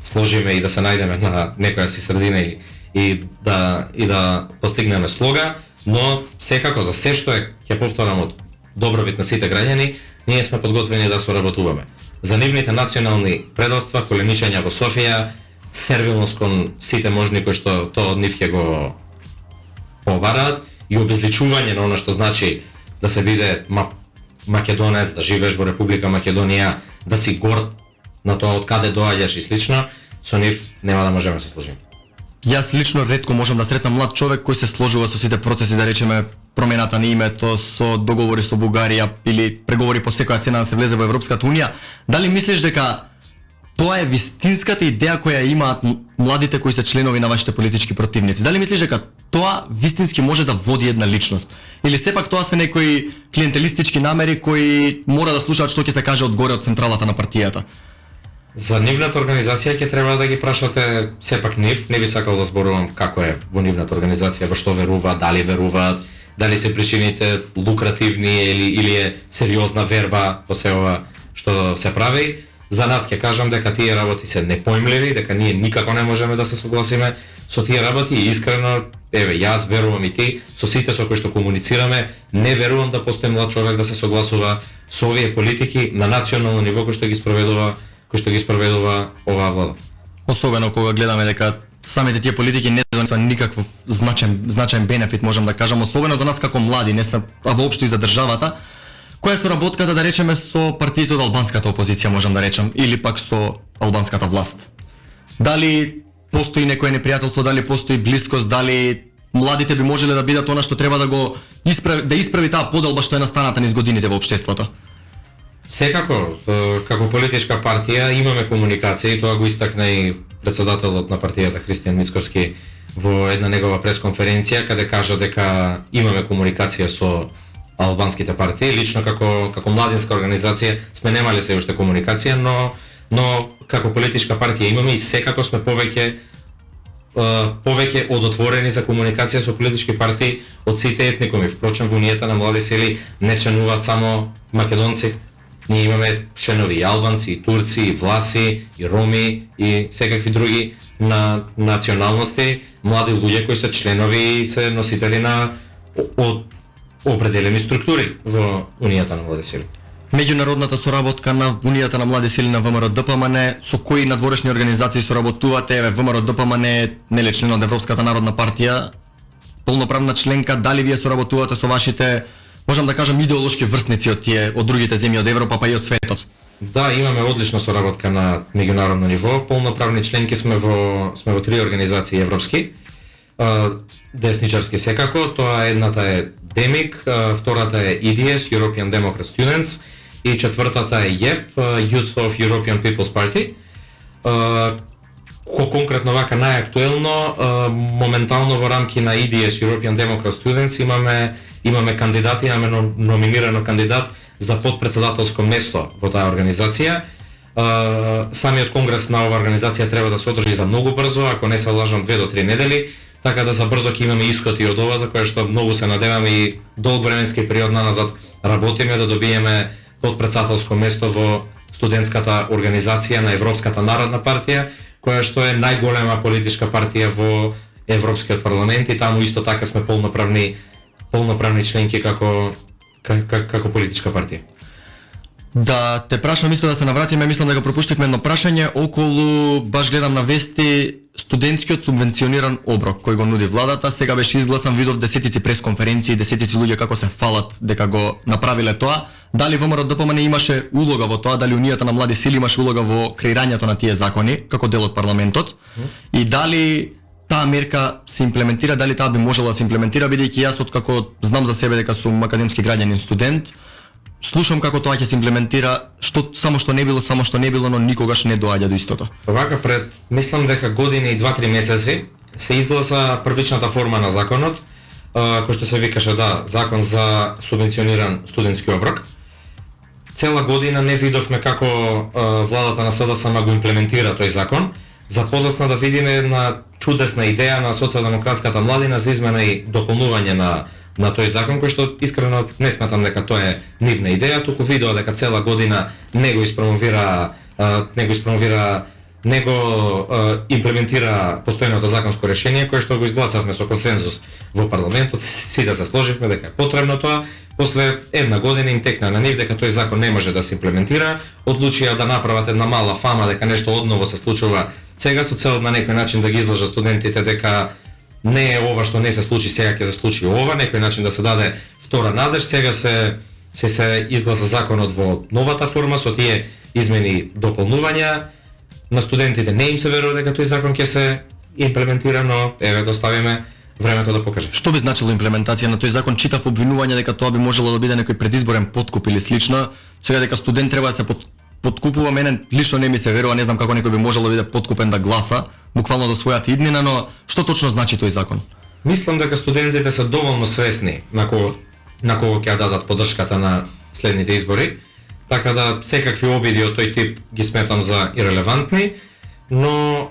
сложиме и да се најдеме на некоја си средина и да постигнеме слога, но секако за се што е, ќе повторам, од добробит на сите граѓани, ние сме подготвени да соработуваме. За нивните национални предавства, коленичења во Софија, сервилност кон сите можни кои што тоа од нив ќе го побараат и обезличување на она што значи да се биде македонец, да живееш во Република Македонија, да си горд на тоа од каде доаѓаш и слично, со нив нема да можеме да се сложиме. Јас лично ретко можам да сретнам млад човек кој се сложува со сите процеси, да речеме промената на името, со договори со Бугарија или преговори по секоја цена да се влезе во Европската унија. Дали мислиш дека тоа е вистинската идеја која имаат младите кои се членови на вашите политички противници? Дали мислиш дека тоа вистински може да води една личност? Или сепак тоа се некои клиентелистички намери кои мора да слушаат што ќе се каже одгоре од централата на партијата? За нивната организација ќе треба да ги прашате сепак нив, не би сакал да зборувам како е во нивната организација, во што веруваат, дали се причините лукративни или е сериозна верба во се ова што се прави. За нас ќе кажам дека тие работи се непоимливи, дека ние никако не можеме да се согласиме со тие работи и искрено, еве, јас верувам и ти, со сите со кои што комуницираме, не верувам да постои млад човек да се согласува со овие политики на национално ниво кои што ги спроведува оваа влада. Особено кога гледаме дека самите тие политики не донесува никаков значаен бенефит, можам да кажам, особено за нас како млади, не се, а воопшто и за државата. Која е соработката, да речеме, со партиите од албанската опозиција, можам да речем, или пак со албанската власт? Дали постои некое непријателство, дали постои блискост, дали младите би можеле да бидат она што треба да исправи таа поделба што е настаната низ годините во општеството? Секако, како политичка партија имаме комуникација и тоа го истакна и председателот на партијата Христијан Мицковски во една негова пресконференција, каде кажа дека имаме комуникација со албанските партии. Лично како младинска организација сме немале се уште комуникација, но како политичка партија имаме и секако сме повеќе одотворени за комуникација со политички партии од сите етникуми. Впрочем, во Унијата на млади сили не членуваат само македонци. Ние имаме членови и албанци, и турци, и власи, и роми, и секакви други на националности, млади луѓе кои се членови и се носители на определени структури во Унијата на млади сили. Меѓународната соработка на Унијата на млади сили на ВМРО-ДПМН, со кои надворешни организации соработувате? Еве, ВМРО-ДПМН е нели член од Европската народна партија, полноправна членка, дали вие соработувате со вашите, можам да кажам, идеолошки врсници од другите земји од Европа па и од светот? Да, имаме одлична соработка на меѓународно ниво. Полноправни членки сме во 3 организации европски. Десничарски секако, тоа едната е DEMIC, втората е EDS, European Democrat Students, и четвртата е JEP, Youth of European People's Party. Конкретно вака најактуелно, моментално во рамки на EDS, European Democrat Students, имаме имаме кандидати, имаме номинирано кандидат за подпредседателско место во таа организација. Самиот конгрес на оваа организација треба да се одржи за многу брзо, ако не се лажам 2 до 3 недели, така да за брзо ќе имаме исход и од ова, за кое што многу се надеваме и долг временски период наназад работиме да добиеме подпредседателско место во студентската организација на Европската народна партија, која што е најголема политичка партија во Европскиот парламент и таму исто така сме полноправни членки како политичка партија. Да те прашам исто да се навратиме, мислам да го пропуштивме едно прашање околу, баш гледам на вести, студентскиот субвенциониран оброк кој го нуди владата. Сега беше изгласан, видов десетици пресконференции, десетици луѓе како се фалат дека го направиле тоа. Дали ВМРО ДПМН имаше улога во тоа, дали Унијата на млади сили имаше улога во креирањето на тие закони како дел од парламентот и дали таа мерка се имплементира, дали таа би можела да се имплементира, бидејќи јас откако знам за себе дека сум академски граѓанин студент, слушам како тоа ќе се имплементира, само што не било, но никогаш не доаѓа до истото. Вака пред, мислам дека година и 2-3 месеци се изгласа првичната форма на законот, кој што се викаше закон за субвенциониран студентски оброк. Цела година не видовме како владата на СДСМ го имплементира тој закон. За подоцна да видиме една чудесна идеја на социјалдемократската младина за измена и дополнување на тој закон, кој што искрено не сметам дека тоа е нивна идеја, туку видоа дека цела година не го имплементира постојното законско решение кое што го изгласавме со консензус во парламентот, сите се сложивме дека е потребно тоа. После една година им текна на нив дека тој закон не може да се имплементира, одлучија да направат една мала фама дека нешто одново се случува сега со цел на некој начин да ги излажат студентите дека не е ова што не се случи сега ќе се случи ова, некој начин да се даде втора надеж. Сега се изгласа законот во новата форма со тие измени дополнувања. На студентите не им се верува дека тој закон ќе се имплементира, но еве доставиме времето да покаже. Што би значило имплементација на тој закон? Читав обвинување дека тоа би можело да биде некој предизборен подкуп или слично. Сега дека студент треба да се подкупува, мене лично не ми се верува, не знам како некој би можел да биде подкупен да гласа, буквално до својата иднина, но што точно значи тој закон? Мислам дека студентите се доволно свесни на кого ќе дадат поддршката на следните избори, така да секакви обиди од тој тип ги сметам за ирелевантни, но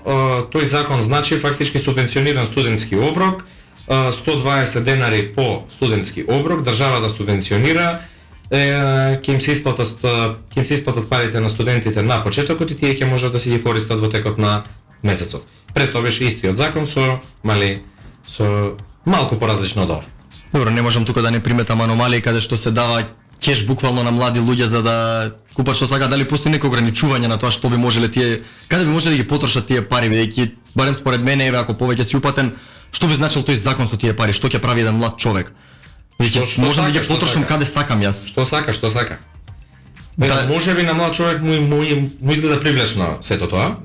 тој закон значи фактички субвенциониран студентски оброк, 120 денари по студентски оброк, државата субвенционира, ќе им се исплатат парите на студентите на почетокот и тие ќе можат да си ги користат во текот на месецот. Пред тоа беше истиот закон со малку поразлично од ова. Добро, не можам тука да не приметам аномалии каде што се дава кеш буквално на млади луѓе за да купат што сака. Дали постои некој ограничување на тоа што би можеле тие, каде би можеле да ги потрошат тие пари, бидејќи барем според мене еве ако повеќе си упатен, што би значил тој закон со тие пари, што ќе прави еден млад човек? Бидејќи можам да ги потрошам каде сакам јас. Што сака. Да, можеби на млад човек му изгледа привлечно сето тоа.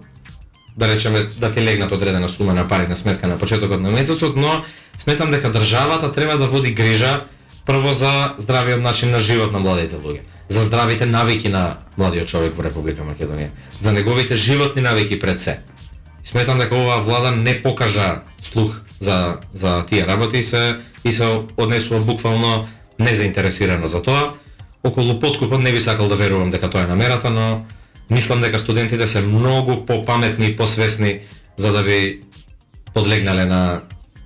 Да речеме да ти легнат одредена сума на пари на сметка на почетокот на месецот, но сметам дека државата треба да води грижа прво за здравиот начин на живот на младите луѓе, за здравите навики на младиот човек во Република Македонија, за неговите животни навики пред се. Сметам дека оваа влада не покажа слух за тие работи и се однесува буквално незаинтересирано за тоа. Околу подкупот не би сакал да верувам дека тоа е намерата, но мислам дека студентите се многу попаметни и посвесни за да би подлегнале на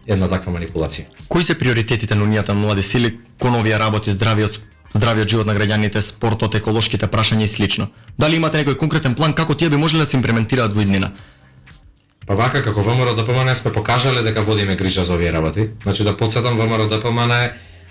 една таква манипулација. Кои се приоритетите на Унијата на млади сили кон овие работи, здравиот живот на граѓаните, спортот, еколошките прашања и слично? Дали имате некој конкретен план како тие би можеле да се имплементираат во иднина? Па вака, како ВМРО ДПМН сме покажале дека водиме грижа за овие работи. Значи да потсетам, ВМРО ДПМН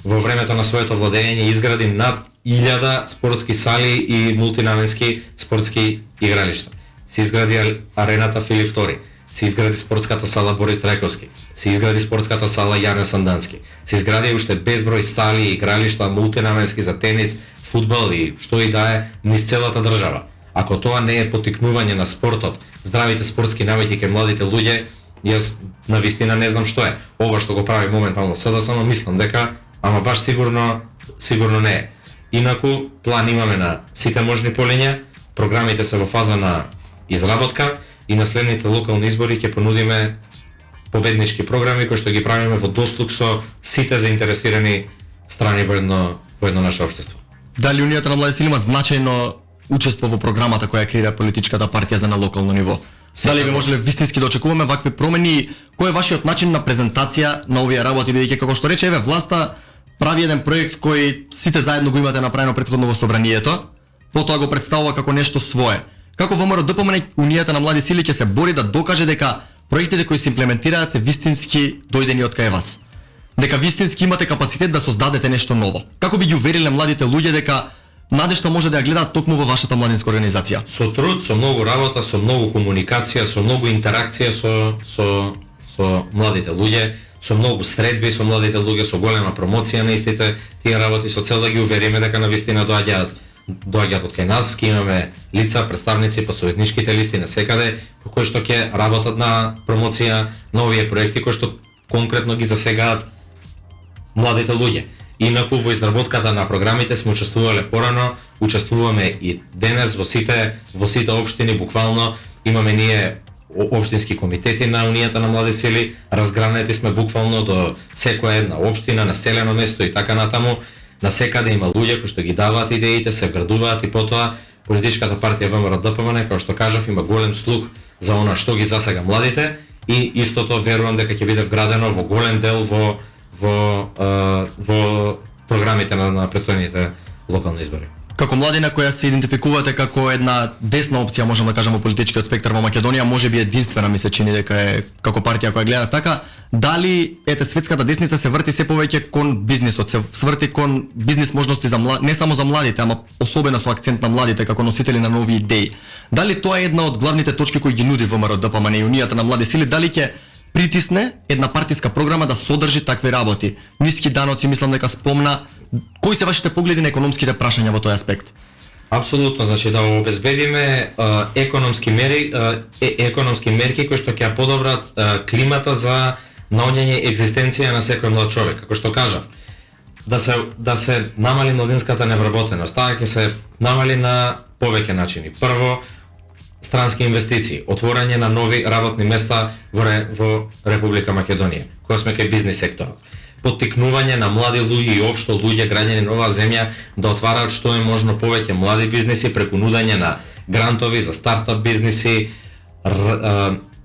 во времето на своето владење изгради над 1000 спортски сали и мултинаменски спортски игралишта. Се изгради арената Филип II, се изгради спортската сала Борис Трајковски, се изгради спортската сала Јане Сандански, се изгради уште безброј сали и игралишта мултинаменски за тенис, фудбал и што и да е низ целата држава. Ако тоа не е потикнување на спортот, здравите спортски навики кај младите луѓе, јас навистина не знам што е. Ова што го прави моментално СДСМ, мислам дека, ама баш сигурно не е. Инаку, план имаме на сите можни полиња, програмите се во фаза на изработка и на следните локални избори ќе понудиме победнички програми кои што ги правиме во дослуг со сите заинтересирани страни во едно наше општество. Дали Унијата на млади сили има значајно учество во програмата која креира политичката партија за на локално ниво? Дали би можеле вистински да очекуваме вакви промени? Кој е вашиот начин на презентација на овие работи, бидејќи како што рече, еве власта прави еден проект кој сите заедно го имате направено претходно во собранието, потоа го представува како нешто свое. Како ВМРО ДПМН Унијата на млади сили ќе се бори да докаже дека проектите кои се имплементираат се вистински дојдени од кај вас? Дека вистински имате капацитет да создадете нешто ново? Како би ги увериле младите луѓе дека надежта може да ја гледаат токму во вашата младинска организација? Со труд, со многу работа, со многу комуникација, со многу интеракција со младите луѓе, со многу средби со младите луѓе, со голема промоција на истите тие работи, со цел да ги увериме дека навистина доаѓаат од кај нас, ќе имаме лица, представници по советничките листи на секаде, кои што ќе работат на промоција на овие проекти кои што конкретно ги засегаат младите луѓе. Инаку во изработката на програмите сме учествувале порано, учествуваме и денес во сите општини, буквално имаме ние општински комитети на Унијата на млади сили, разгранети сме буквално до секоја една општина, населено место и така натаму. На секаде има луѓе кои што ги даваат идеите, се вградуваат и потоа политичката партија ВМРО ДПМН, како што кажав, има голем слух за она што ги засега младите и истото верувам дека ќе биде вградено во голем дел во програмите на престојните локални избори. Како младина која се идентификувате како една десна опција, можам да кажам, во политичкиот спектар во Македонија, можеби единствена ми се чини дека е како партија која гледа така, дали светската десница се врти се повеќе кон бизнисот, се сврти кон бизнис можности за не само за младите, ама особено со акцент на младите како носители на нови идеи. Дали тоа е една од главните точки кои ги нуди ВМРО ДПМН и Унијата на млади сили, дали ќе притисне една партиска програма да содржи такви работи? Ниски даноци, мислам дека спомна. Кои се вашите погледи на економските прашања во тој аспект? Апсолутно, значи да обезбедиме економски мерки кои што ќе подобрат климата за наоѓање екзистенција на секој млад човек. Како што кажав, да се намали младинската невработеност, таа ќе се намали на повеќе начини. Прво, странски инвестиции, отворање на нови работни места во Република Македонија, која сме кај бизнис секторот. Поттикнување на млади луѓе и општо луѓе граѓани на оваа земја да отвараат што е можно повеќе млади бизниси преку нудење на грантови за стартап бизниси,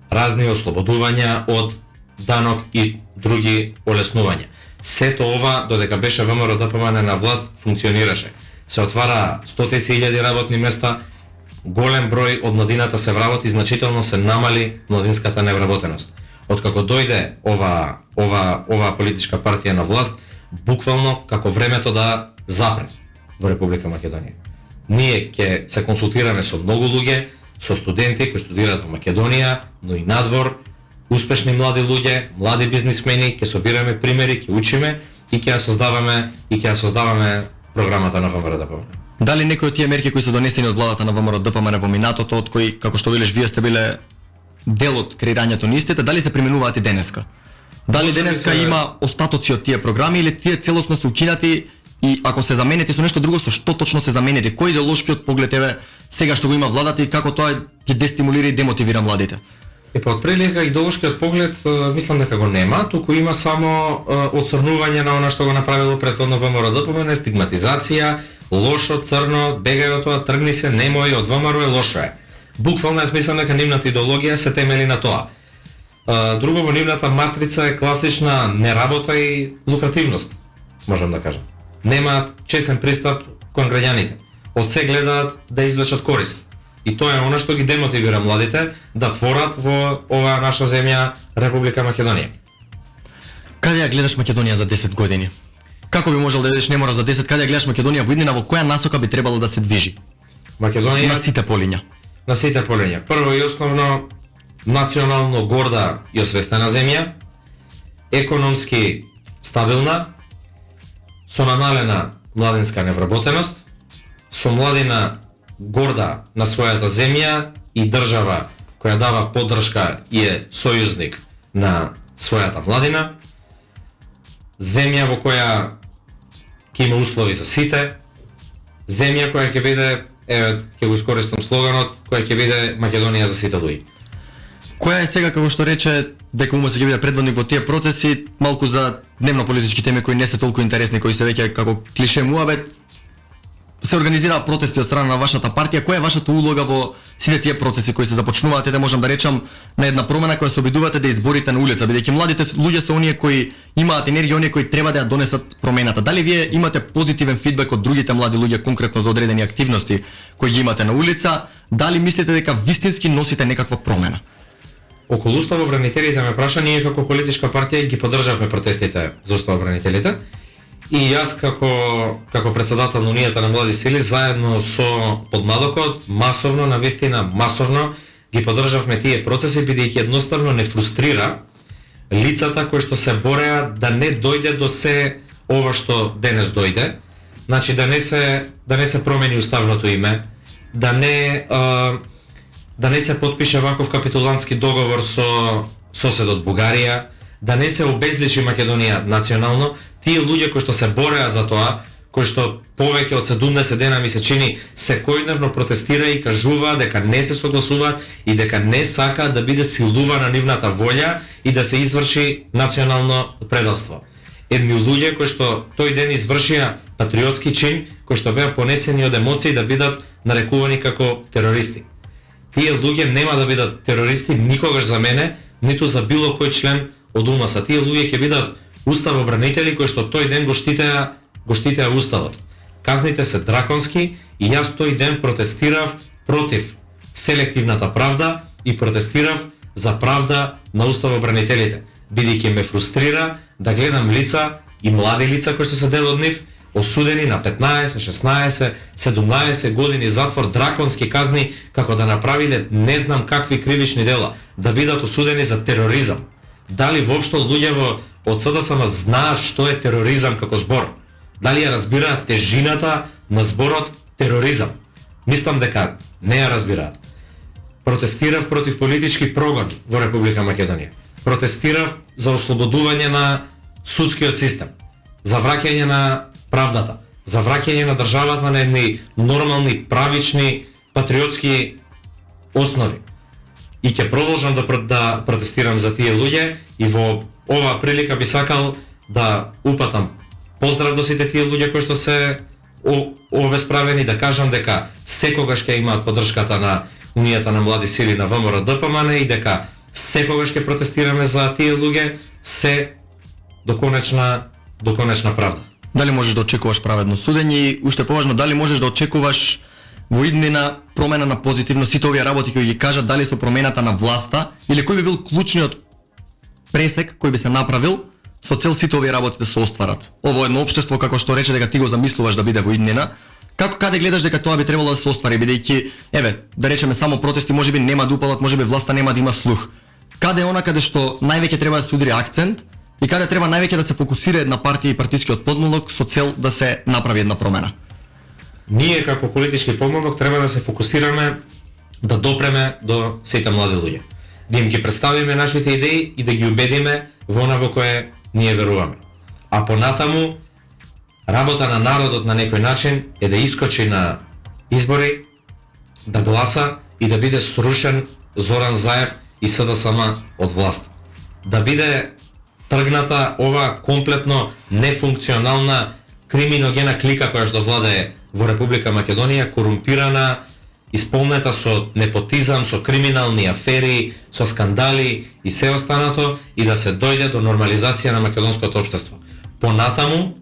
разни ослободувања од данок и други олеснувања. Сето ова, додека беше ВМРО ДПМН на власт, функционираше. Се отвара стотици илјади работни места, голем број од младината се вработи, значително се намали младинската невработеност. Откако дојде ова политичка партија на власт, буквално како времето да запре во Република Македонија. Ние ќе се консултираме со многу луѓе, со студенти кои студираат во Македонија, но и надвор, успешни млади луѓе, млади бизнисмени, ќе собираме примери, ќе учиме и ќе ја создаваме програмата на ВМРО ДПМН. Дали некои од тие мерки кои се донесени од владата на ВМРО ДПМН во минатото, од кои, како што велиш, вие сте биле дел од креирањето на истите, дали се применуваат и денеска? Дали денеска има остатоци од тие програми или тие целосно се укинати и ако се заменети со нешто друго, со што точно се заменети? Кој идеолошкиот поглед еве сега што го има владата и како тоа ги дестимулира и демотивира младите? Од прилика идеолошкиот поглед мислам дека го нема, туку има само отцрнување на она што го направило претходно ВМРО ДПМН, стигматизација, лошо, црно, бегај од тоа, тргни се, немој од ВМРО е лошо е. Буквално јас мислам дека нивната идеологија се темели на тоа. Друго, во нивната матрица е класична неработа и лукративност, можам да кажам. Немаат чесен пристап кон граѓаните. Од се гледаат да извлечат корист. И тоа е она што ги демотивира младите да творат во оваа наша земја, Република Македонија. Каде ја гледаш Македонија за 10 години? Како би можел да видиш, не мора за 10, каде ја гледаш Македонија во иднина, во која насока би требало да се движи? Македонија на сите полиња. На сите полиња. Прво и основно, национално горда и освестена земја, економски стабилна, со намалена младинска невработеност, со младина горда на својата земја и држава која дава поддршка и е сојузник на својата младина, земја во која ќе има услови за сите, земја која ќе биде, ќе го искористам слоганот, која ќе биде Македонија за сите луѓе. Која е сега, како што рече, дека ума се ќе биде предводник во тие процеси, малку за дневно политички теми кои не се толку интересни, кои се веќе како клише муабет. Се организираа протести од страна на вашата партија. Која е вашата улога во сите тие процеси кои се започнуваат? Ете можам да речам на една промена која се обидувате да изборите на улица, бидејќи младите луѓе се оние кои имаат енергија, оние кои треба да ја донесат промената. Дали вие имате позитивен фидбек од другите млади луѓе конкретно за одредени активности кои ги имате на улица? Дали мислите дека вистински носите некаква промена? Околу уставобранителите ме праша, ние како политичка партија ги поддржавме протестите за уставобранителите. И јас како председател на Унијата на млади сили заедно со подмладокот масовно, навистина масовно ги поддржавме тие процеси, бидејќи едноставно не фрустрира лицата кои што се бореа да не дојде до се ова што денес дојде. Значи да не се промени уставното име, да не се потпише ваков капитулантски договор со соседот Бугарија, да не се обезличи Македонија национално. Тие луѓе кои што се бореа за тоа, кои што повеќе од 70 дена ми се чини секојдневно протестира и кажува дека не се согласуваат и дека не сакаат да биде силувана нивната волја и да се изврши национално предавство. Едни луѓе кои што тој ден извршија патриотски чин, кои што беа понесени од емоции да бидат нарекувани како терористи. Тие луѓе нема да бидат терористи никогаш за мене, ниту за било кој член од УМС. Тие луѓе ќе бидат уставобранители кои што тој ден го штитеа уставот. Казните се драконски и јас тој ден протестирав против селективната правда и протестирав за правда на уставобранителите, бидејќи ме фрустрира да гледам лица и млади лица кои што се дел од нив осудени на 15, 16, 17 години затвор, драконски казни, како да направиле не знам какви кривични дела, да бидат осудени за тероризам. Дали воопшто луѓе од СДСМ знаат што е тероризам како збор? Дали ја разбираат тежината на зборот тероризам? Мислам дека не ја разбираат. Протестирав против политички прогон во Република Македонија. Протестирав за ослободување на судскиот систем, за враќање на правдата, за враќање на државата на едни нормални, правични, патриотски основи. И ќе продолжам да протестирам за тие луѓе и во оваа прилика би сакал да упатам поздрав до сите тие луѓе кои што се обесправени, да кажам дека секогаш ќе имаат поддршката на Унијата на млади сили на ВМРО ДПМН и дека секогаш ќе протестираме за тие луѓе се до конечна правда. Дали можеш да очекуваш праведно судење и уште поважно дали можеш да очекуваш во иднина промена на позитивно сите овие работи кои ги кажат, дали со промената на власта или кој би бил клучниот пресек кој би се направил со цел сите овие работи да се остварат. Ово едно општество како што рече дека ти го замислуваш да биде во иднина, каде гледаш дека тоа би требало да се оствари, бидејќи еве да речеме само протести можеби нема да упалат, можеби власта нема да има слух. Каде е она каде што највеќе треба да се удри акцент и каде треба највеќе да се фокусира една партија и партискиот подмладок со цел да се направи една промена? Ние како политички подмладок треба да се фокусираме да допреме до сите млади луѓе. Да им ги представиме нашите идеи и да ги убедиме во она во кое ние веруваме. А понатаму, работа на народот на некој начин е да искочи на избори, да гласа и да биде срушен Зоран Заев и СДСМ од власт. Да биде тргната ова комплетно нефункционална криминогена клика која што владее во Република Македонија, корумпирана, исполнета со непотизам, со криминални афери, со скандали и се останато и да се дојде до нормализација на македонското општество. Понатаму,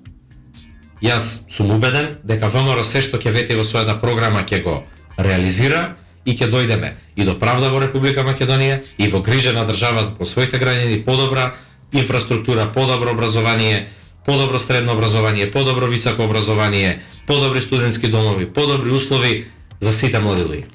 јас сум убеден дека ВМРО се што ќе вети во својата програма ќе го реализира и ќе дојдеме и до правда во Република Македонија и во грижа на државата по своите граѓани, подобра инфраструктура, подобро образование, подобро средно образование, подобро високо образование, подобри студентски домови, подобри услови за сите млади луѓе.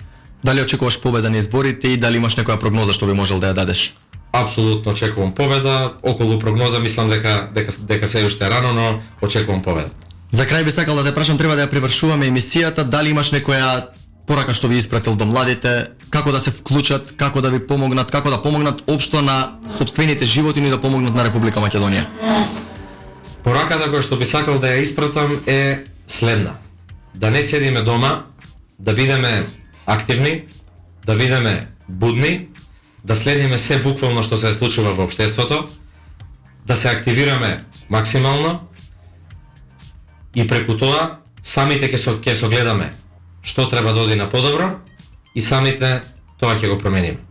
Дали очекуваш победа на изборите и дали имаш некоја прогноза што би можел да ја дадеш? Апсолутно очекувам победа. Околу прогноза мислам дека се уште рано, но очекувам победа. За крај би сакал да те прашам, треба да ја привршуваме емисијата, дали имаш некоја порака што би испратил до младите, како да се вклучат, како да ви помогнат, како да помогнат општо на сопствените животини да помогнат на Република Македонија? Пораката која што би сакал да ја испратам е следна. Да не седиме дома, да бидеме активни, да бидеме будни, да следиме се буквално што се случува во општеството, да се активираме максимално и преку тоа самите ќе согледаме што треба да оди на подобро и самите тоа ќе го промениме.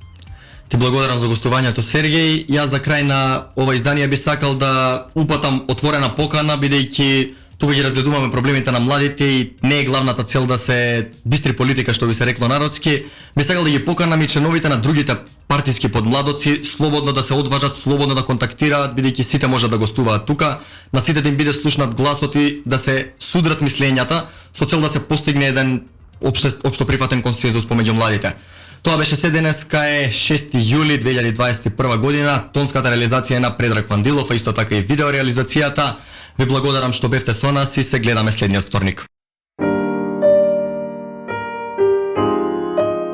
Ти благодарам за гостувањето, Сергеј. Јас за крај на ова издание би сакал да упатам отворена покана, бидејќи тука ги разгледуваме проблемите на младите и не е главната цел да се бистри политика, што би се рекло народски. Би сакал да ги поканам и членовите на другите партиски подмладоци слободно да се одважат, слободно да контактираат, бидејќи сите можат да гостуваат тука. На сите да им биде слушнат гласот и да се судрат мислењата со цел да се постигне еден општо прифатен консензус помеѓу младите. Тоа беше се денеска е 6 јули 2021 година. Тонската реализација е на Предраг Пандилов, а исто така и видеореализацијата. Ви благодарам што бевте со нас и се гледаме следниот вторник.